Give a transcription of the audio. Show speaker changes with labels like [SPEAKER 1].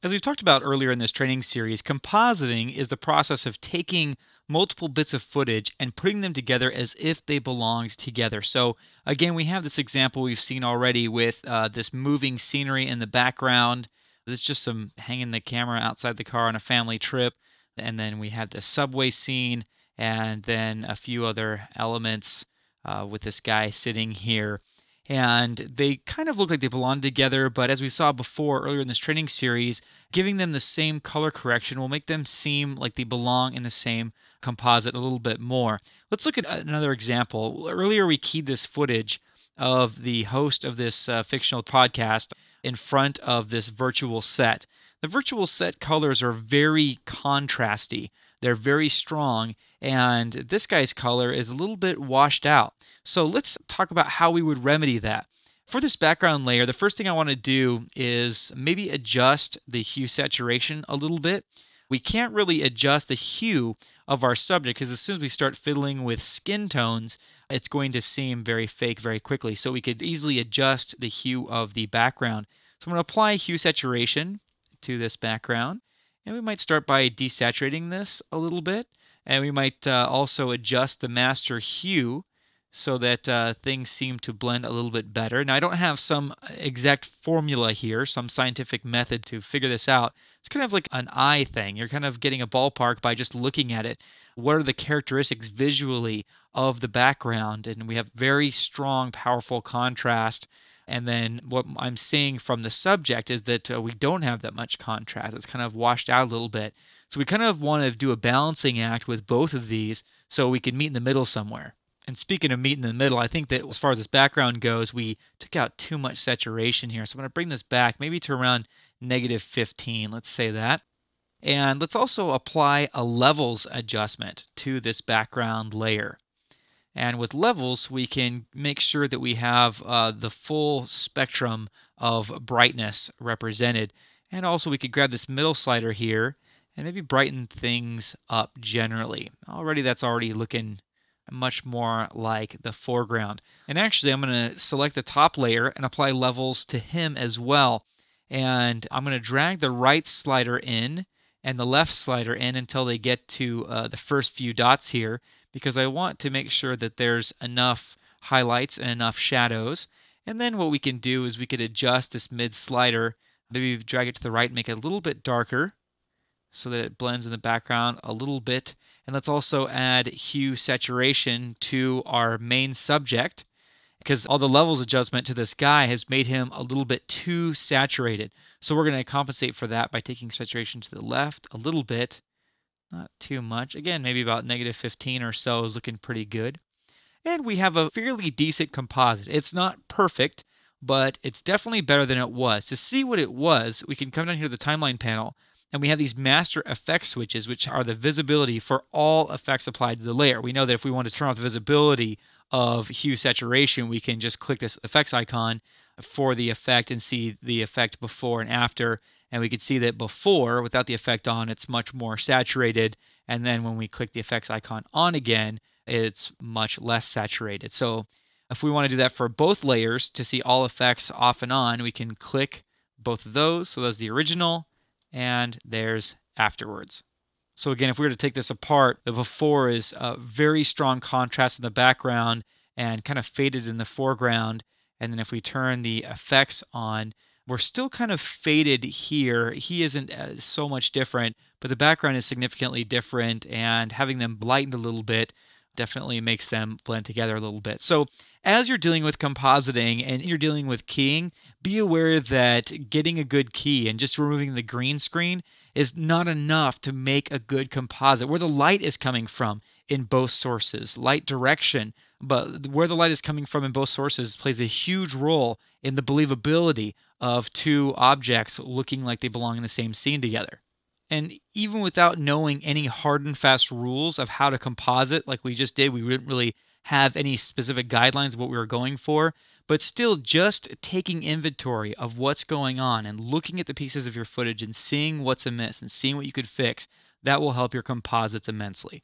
[SPEAKER 1] As we've talked about earlier in this training series, compositing is the process of taking multiple bits of footage and putting them together as if they belonged together. So, again, we have this example we've seen already with this moving scenery in the background. This is just some hanging the camera outside the car on a family trip. And then we have the subway scene, and then a few other elements with this guy sitting here. And they kind of look like they belong together, but as we saw before earlier in this training series, giving them the same color correction will make them seem like they belong in the same composite a little bit more. Let's look at another example. Earlier, we keyed this footage of the host of this fictional podcast in front of this virtual set. The virtual set colors are very contrasty. They're very strong, and this guy's color is a little bit washed out. So let's talk about how we would remedy that. For this background layer, the first thing I want to do is maybe adjust the hue saturation a little bit. We can't really adjust the hue of our subject because as soon as we start fiddling with skin tones, it's going to seem very fake very quickly. So we could easily adjust the hue of the background. So I'm going to apply hue saturation to this background. And we might start by desaturating this a little bit. And we might also adjust the master hue so that things seem to blend a little bit better. Now, I don't have some exact formula here, some scientific method to figure this out. It's kind of like an eye thing. You're kind of getting a ballpark by just looking at it. What are the characteristics visually of the background? And we have very strong, powerful contrast. And then what I'm seeing from the subject is that we don't have that much contrast. It's kind of washed out a little bit. So we kind of want to do a balancing act with both of these so we can meet in the middle somewhere. And speaking of meet in the middle, I think that as far as this background goes, we took out too much saturation here. So I'm going to bring this back maybe to around -15. Let's say that. And let's also apply a levels adjustment to this background layer. And with levels, we can make sure that we have the full spectrum of brightness represented. And also we could grab this middle slider here and maybe brighten things up generally. That's already looking much more like the foreground. And actually, I'm going to select the top layer and apply levels to him as well. And I'm going to drag the right slider in and the left slider in until they get to the first few dots here, because I want to make sure that there's enough highlights and enough shadows. And then what we can do is we could adjust this mid slider, maybe drag it to the right and make it a little bit darker so that it blends in the background a little bit. And let's also add hue saturation to our main subject, because all the levels adjustment to this guy has made him a little bit too saturated. So we're going to compensate for that by taking saturation to the left a little bit, not too much. Again, maybe about -15 or so is looking pretty good. And we have a fairly decent composite. It's not perfect, but it's definitely better than it was. To see what it was, we can come down here to the timeline panel, and we have these master effect switches, which are the visibility for all effects applied to the layer. We know that if we want to turn off the visibility of hue saturation, we can just click this effects icon for the effect and see the effect before and after. And we can see that before, without the effect on, it's much more saturated. And then when we click the effects icon on again, it's much less saturated. So if we want to do that for both layers to see all effects off and on, we can click both of those. So there's the original, and there's afterwards. So again, if we were to take this apart, the before is a very strong contrast in the background and kind of faded in the foreground. And then if we turn the effects on, we're still kind of faded here. He isn't so much different, but the background is significantly different, and having them lightened a little bit definitely makes them blend together a little bit. So as you're dealing with compositing and you're dealing with keying, be aware that getting a good key and just removing the green screen is not enough to make a good composite. Where the light is coming from in both sources, light direction, but where the light is coming from in both sources plays a huge role in the believability of two objects looking like they belong in the same scene together. And even without knowing any hard and fast rules of how to composite like we just did, we didn't really have any specific guidelines of what we were going for, but still just taking inventory of what's going on and looking at the pieces of your footage and seeing what's amiss and seeing what you could fix, that will help your composites immensely.